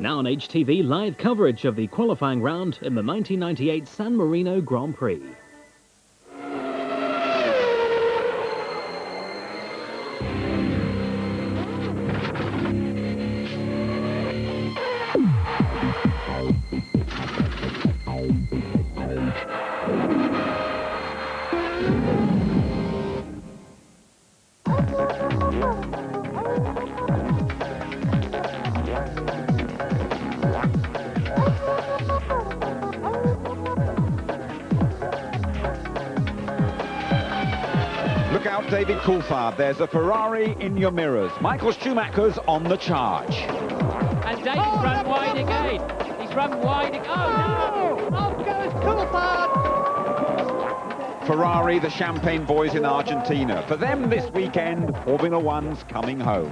Now on HTV, live coverage of the qualifying round in the 1998 San Marino Grand Prix. Look out, David Coulthard. There's a Ferrari in your mirrors. Michael Schumacher's on the charge. And David's run wide again. He's run wide again. Oh, no! Off goes Coulthard! Ferrari, the Champagne boys in Argentina. For them this weekend, Formula One's coming home.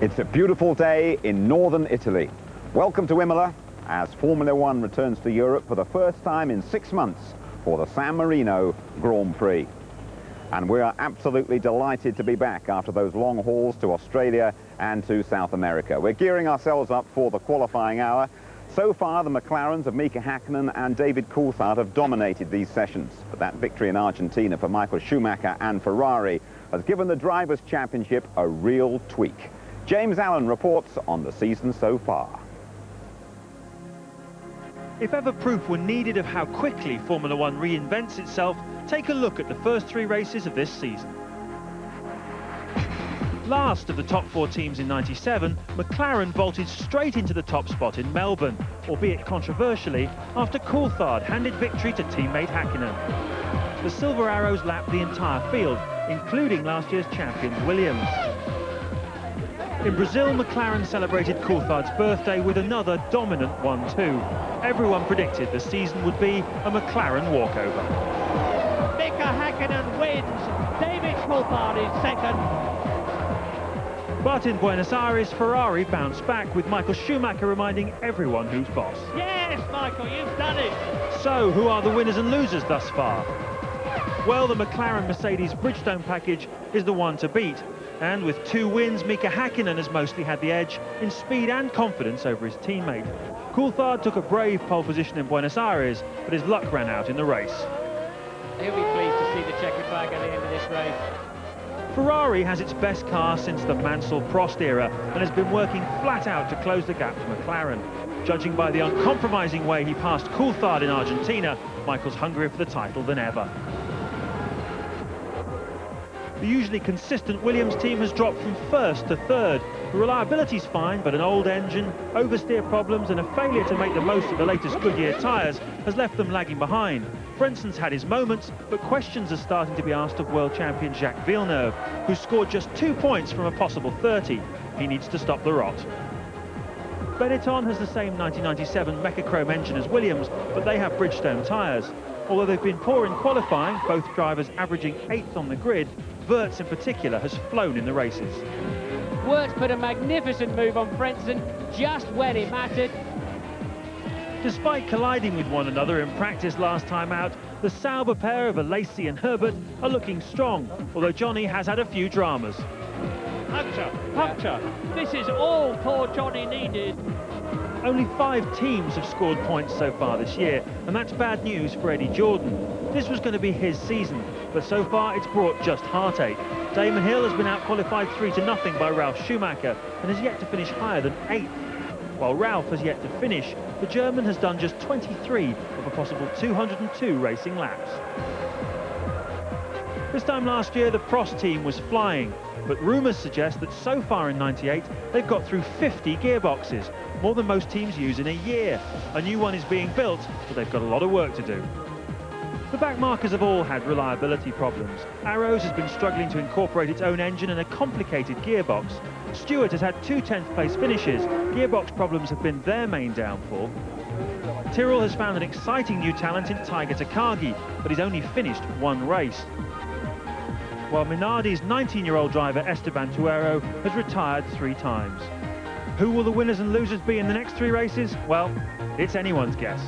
It's a beautiful day in northern Italy. Welcome to Imola as Formula One returns to Europe for the first time in 6 months for the San Marino Grand Prix. And we are absolutely delighted to be back after those long hauls to Australia and to South America. We're gearing ourselves up for the qualifying hour. So far, the McLarens of Mika Häkkinen and David Coulthard have dominated these sessions. But that victory in Argentina for Michael Schumacher and Ferrari has given the Drivers' Championship a real tweak. James Allen reports on the season so far. If ever proof were needed of how quickly Formula One reinvents itself, take a look at the first 3 races of this season. Last of the top 4 teams in '97, McLaren vaulted straight into the top spot in Melbourne, albeit controversially, after Coulthard handed victory to teammate Häkkinen. The Silver Arrows lapped the entire field, including last year's champion Williams. In Brazil, McLaren celebrated Coulthard's birthday with another dominant 1-2. Everyone predicted the season would be a McLaren walkover. Mika Häkkinen wins. David Coulthard is second. But in Buenos Aires, Ferrari bounced back with Michael Schumacher reminding everyone who's boss. Yes, Michael, you've done it. So, who are the winners and losers thus far? Well, the McLaren-Mercedes Bridgestone package is the one to beat. And with 2 wins, Mika Häkkinen has mostly had the edge in speed and confidence over his teammate. Coulthard took a brave pole position in Buenos Aires, but his luck ran out in the race. He'll be pleased to see the checkered flag at the end of this race. Ferrari has its best car since the Mansell-Prost era and has been working flat out to close the gap to McLaren. Judging by the uncompromising way he passed Coulthard in Argentina, Michael's hungrier for the title than ever. The usually consistent Williams team has dropped from 1st to 3rd. The reliability's fine, but an old engine, oversteer problems and a failure to make the most of the latest Goodyear tyres has left them lagging behind. Brenson's had his moments, but questions are starting to be asked of world champion Jacques Villeneuve, who scored just 2 points from a possible 30. He needs to stop the rot. Benetton has the same 1997 Mechachrome engine as Williams, but they have Bridgestone tyres. Although they've been poor in qualifying, both drivers averaging 8th on the grid, Wirtz in particular has flown in the races. Wirtz put a magnificent move on Frentzen just when it mattered. Despite colliding with one another in practice last time out, the Sauber pair of Alesi and Herbert are looking strong, although Johnny has had a few dramas. Puncture. This is all poor Johnny needed. Only 5 teams have scored points so far this year, and that's bad news for Eddie Jordan. This was going to be his season, but so far it's brought just heartache. Damon Hill has been out-qualified 3-0 by Ralf Schumacher and has yet to finish higher than 8th. While Ralf has yet to finish, the German has done just 23 of a possible 202 racing laps. This time last year, the Prost team was flying, but rumours suggest that so far in '98, they've got through 50 gearboxes, more than most teams use in a year. A new one is being built, but they've got a lot of work to do. The backmarkers have all had reliability problems. Arrows has been struggling to incorporate its own engine and a complicated gearbox. Stewart has had 2 10th place finishes. Gearbox problems have been their main downfall. Tyrrell has found an exciting new talent in Tiger Takagi, but he's only finished 1 race. While Minardi's 19-year-old driver Esteban Tuero has retired 3 times. Who will the winners and losers be in the next 3 races? Well, it's anyone's guess.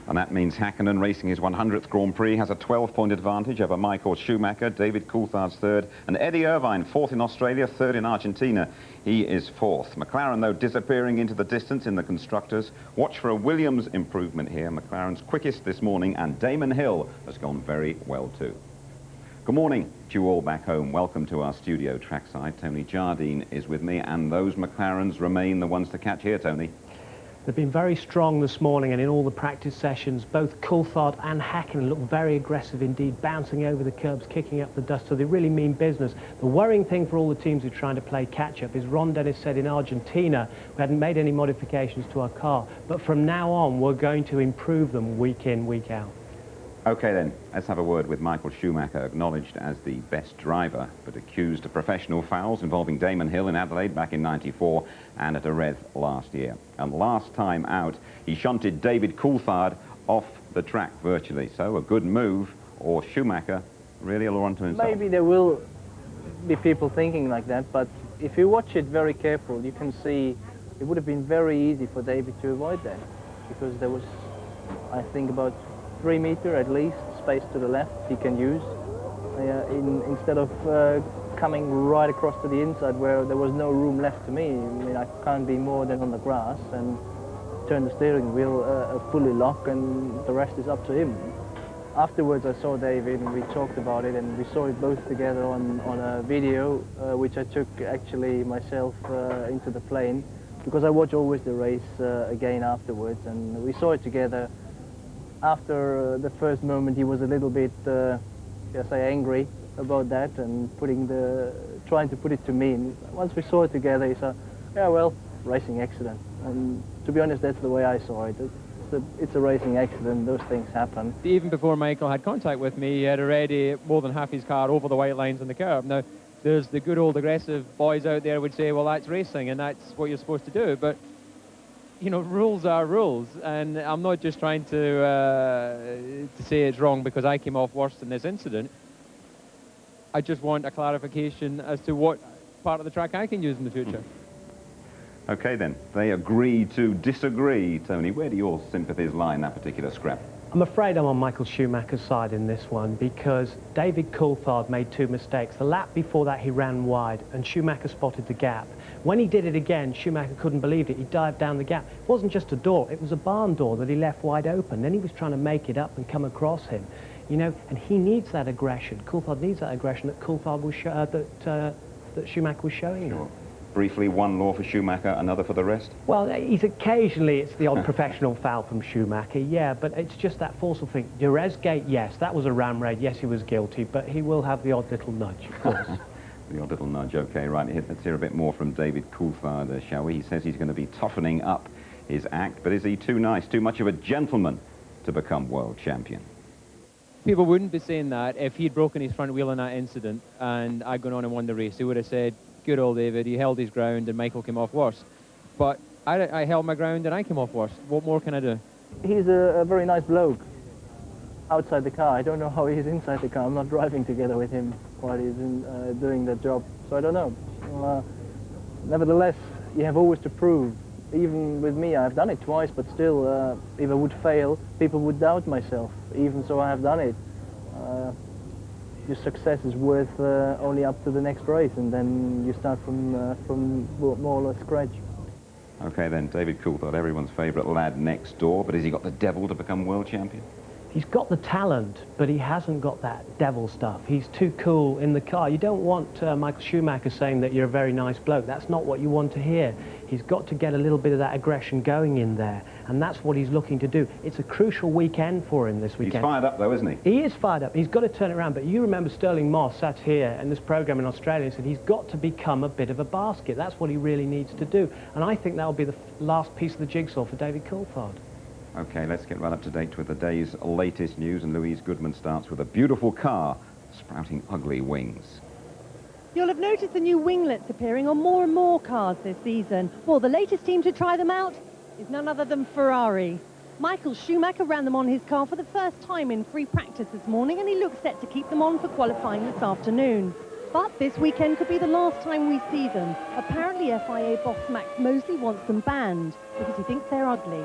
And that means Hakkinen, racing his 100th Grand Prix, has a 12-point advantage over Michael Schumacher. David Coulthard's 3rd, and Eddie Irvine 4th in Australia, 3rd in Argentina. He is 4th. McLaren, though, disappearing into the distance in the constructors. Watch for a Williams improvement here. McLaren's quickest this morning, and Damon Hill has gone very well too. Good morning to you all back home. Welcome to our studio trackside. Tony Jardine is with me, and those McLarens remain the ones to catch here, Tony. They've been very strong this morning, and in all the practice sessions, both Coulthard and Hakkinen look very aggressive indeed, bouncing over the curbs, kicking up the dust, so they really mean business. The worrying thing for all the teams who are trying to play catch-up is Ron Dennis said in Argentina, we hadn't made any modifications to our car, but from now on, we're going to improve them week in, week out. OK then, let's have a word with Michael Schumacher, acknowledged as the best driver, but accused of professional fouls involving Damon Hill in Adelaide back in '94 and at Jerez last year. And last time out, he shunted David Coulthard off the track virtually. So a good move, or Schumacher really will run to himself. Maybe there will be people thinking like that, but if you watch it very careful, you can see it would have been very easy for David to avoid that, because there was, I think, about 3 meters at least space to the left he can use instead of coming right across to the inside where there was no room left to me. I mean, I can't be more than on the grass and turn the steering wheel fully lock, and the rest is up to him. Afterwards I saw David and we talked about it, and we saw it both together on a video which I took actually myself into the plane, because I watch always the race again afterwards, and we saw it together. After the first moment, he was a little bit, angry about that and trying to put it to me. And once we saw it together, he said, "Yeah, well, racing accident." And to be honest, that's the way I saw it. It's a racing accident. Those things happen. Even before Michael had contact with me, he had already more than half his car over the white lines on the curb. Now, there's the good old aggressive boys out there would say, well, that's racing and that's what you're supposed to do. But you know, rules are rules, and I'm not just trying to say it's wrong because I came off worse in this incident. I just want a clarification as to what part of the track I can use in the future. OK then, they agree to disagree. Tony, where do your sympathies lie in that particular scrap? I'm afraid I'm on Michael Schumacher's side in this one, because David Coulthard made 2 mistakes. The lap before that he ran wide and Schumacher spotted the gap. When he did it again, Schumacher couldn't believe it. He dived down the gap. It wasn't just a door, it was a barn door that he left wide open. Then he was trying to make it up and come across him. You know, and he needs that aggression. Coulthard needs that aggression that Coulthard was that Schumacher was showing him. Briefly, one law for Schumacher, another for the rest? Well, occasionally it's the odd professional foul from Schumacher, yeah, but it's just that forceful thing. Jerez Gate, yes, that was a ram raid, yes, he was guilty, but he will have the odd little nudge, of course. The odd little nudge, OK, right, let's hear a bit more from David Coulthard, shall we? He says he's going to be toughening up his act, but is he too nice, too much of a gentleman to become world champion? People wouldn't be saying that if he'd broken his front wheel in that incident and I'd gone on and won the race. They would have said, good old David, he held his ground and Michael came off worse. But I held my ground and I came off worse. What more can I do? He's a very nice bloke outside the car. I don't know how he's inside the car. I'm not driving together with him while he's doing the job, so I don't know. Nevertheless, you have always to prove. Even with me, I've done it twice, but still, if I would fail, people would doubt myself. Even so, I have done it. Your success is worth only up to the next race, and then you start from more or less scratch. OK then, David Coulthard, everyone's favourite lad next door, but has he got the devil to become world champion? He's got the talent, but he hasn't got that devil stuff. He's too cool in the car. You don't want Michael Schumacher saying that you're a very nice bloke. That's not what you want to hear. He's got to get a little bit of that aggression going in there, and that's what he's looking to do. It's a crucial weekend for him this weekend. He's fired up, though, isn't he? He is fired up. He's got to turn it around, but you remember Sterling Moss sat here in this programme in Australia and said he's got to become a bit of a basket. That's what he really needs to do, and I think that'll be the last piece of the jigsaw for David Coulthard. Okay, let's get right up to date with the day's latest news, and Louise Goodman starts with a beautiful car sprouting ugly wings. You'll have noticed the new winglets appearing on more and more cars this season. Well, the latest team to try them out is none other than Ferrari. Michael Schumacher ran them on his car for the first time in free practice this morning, and he looks set to keep them on for qualifying this afternoon. But this weekend could be the last time we see them. Apparently FIA boss Max Mosley wants them banned because he thinks they're ugly.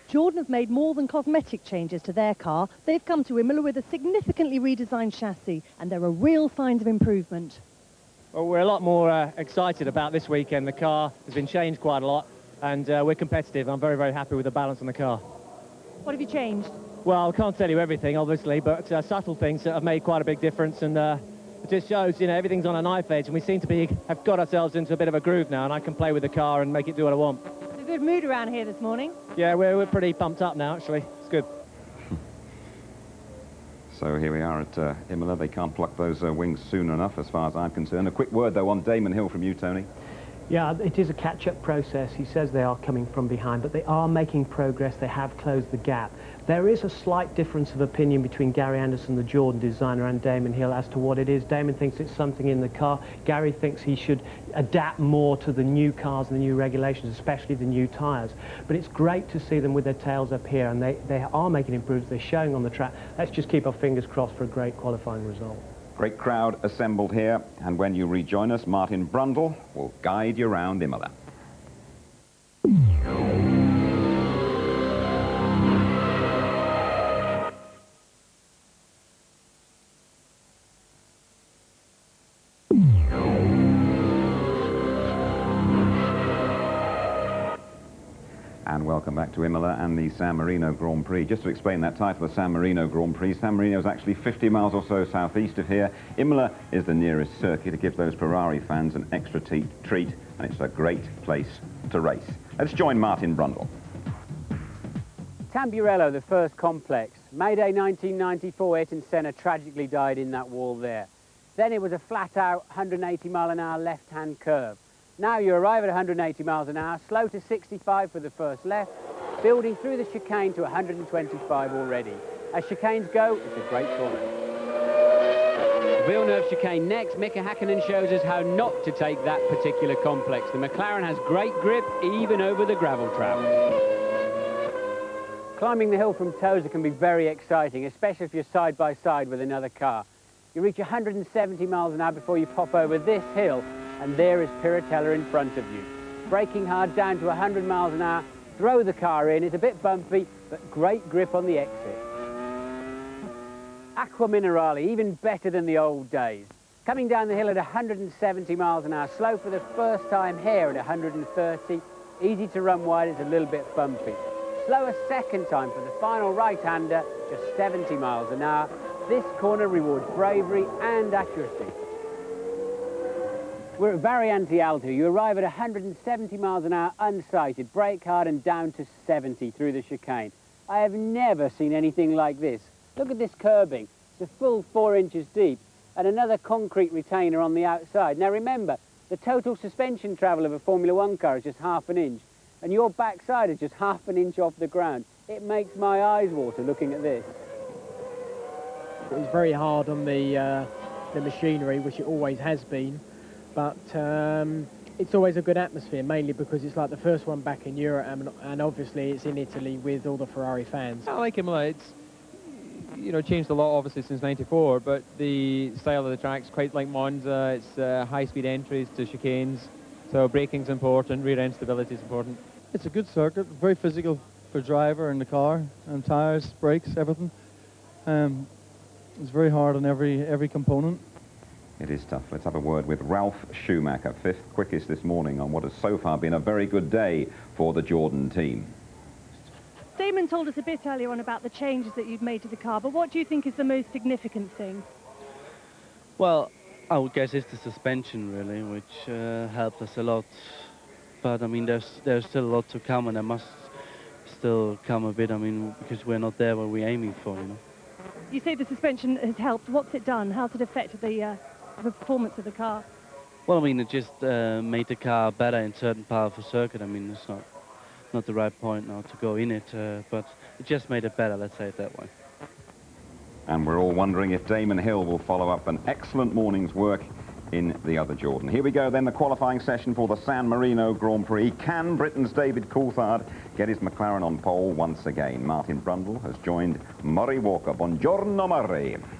Jordan have made more than cosmetic changes to their car. They've come to Imola with a significantly redesigned chassis, and there are real signs of improvement. Well, we're a lot more excited about this weekend. The car has been changed quite a lot, and we're competitive. I'm very, very happy with the balance on the car. What have you changed? Well, I can't tell you everything, obviously, but subtle things that have made quite a big difference, and it just shows, you know, everything's on a knife edge, and we seem to have got ourselves into a bit of a groove now, and I can play with the car and make it do what I want. It's a good mood around here this morning. Yeah, we're pretty pumped up now, actually. It's good. So here we are at Imola. They can't pluck those wings soon enough, as far as I'm concerned. A quick word, though, on Damon Hill from you, Tony. Yeah, it is a catch-up process. He says they are coming from behind, but they are making progress. They have closed the gap. There is a slight difference of opinion between Gary Anderson, the Jordan designer, and Damon Hill as to what it is. Damon thinks it's something in the car. Gary thinks he should adapt more to the new cars and the new regulations, especially the new tyres. But it's great to see them with their tails up here, and they are making improvements. They're showing on the track. Let's just keep our fingers crossed for a great qualifying result. Great crowd assembled here, and when you rejoin us, Martin Brundle will guide you around Imola. And welcome back to Imola and the San Marino Grand Prix. Just to explain that title, the San Marino Grand Prix, San Marino is actually 50 miles or so southeast of here. Imola is the nearest circuit. It gives those Ferrari fans an extra treat, and it's a great place to race. Let's join Martin Brundle. Tamburello, the first complex. May Day 1994, Ayrton Senna tragically died in that wall there. Then it was a flat-out 180-mile-an-hour left-hand curve. Now you arrive at 180 miles an hour, slow to 65 for the first left, building through the chicane to 125 already. As chicanes go, it's a great corner. Villeneuve chicane next. Mika Hakkinen shows us how not to take that particular complex. The McLaren has great grip, even over the gravel trap. Climbing the hill from Tosa can be very exciting, especially if you're side by side with another car. You reach 170 miles an hour before you pop over this hill, and there is Piratella in front of you. Braking hard down to 100 miles an hour, throw the car in. It's a bit bumpy, but great grip on the exit. Aqua Minerale, even better than the old days. Coming down the hill at 170 miles an hour, slow for the first time here at 130. Easy to run wide, it's a little bit bumpy. Slow a second time for the final right-hander, just 70 miles an hour. This corner rewards bravery and accuracy. We're at Variante Alto. You arrive at 170 miles an hour unsighted, brake hard and down to 70 through the chicane. I have never seen anything like this. Look at this curbing. It's a full 4 inches deep and another concrete retainer on the outside. Now remember, the total suspension travel of a Formula One car is just half an inch, and your backside is just half an inch off the ground. It makes my eyes water looking at this. It's very hard on the machinery, which it always has been. But it's always a good atmosphere, mainly because it's like the first one back in Europe, and obviously it's in Italy with all the Ferrari fans. I like Imola. It's, you know, changed a lot, obviously, since '94, but the style of the track's quite like Monza. It's high-speed entries to chicanes, so braking's important, rear-end stability is important. It's a good circuit, very physical for driver and the car, and tyres, brakes, everything. It's very hard on every component. It is tough. Let's have a word with Ralf Schumacher, 5th quickest this morning on what has so far been a very good day for the Jordan team. Damon told us a bit earlier on about the changes that you've made to the car, but what do you think is the most significant thing? Well, I would guess it's the suspension, really, which helped us a lot. But, I mean, there's still a lot to come, and there must still come a bit, I mean, because we're not there where we're aiming for, you know. You say the suspension has helped. What's it done? How's it affected the performance of the car? Well, I mean, it just made the car better in certain parts of the circuit. I mean, it's not the right point now to go in it, but it just made it better, let's say it that way. And we're all wondering if Damon Hill will follow up an excellent morning's work in the other Jordan. Here we go then, the qualifying session for the San Marino Grand Prix. Can Britain's David Coulthard get his McLaren on pole once again? Martin Brundle has joined Murray Walker. Buongiorno, Murray.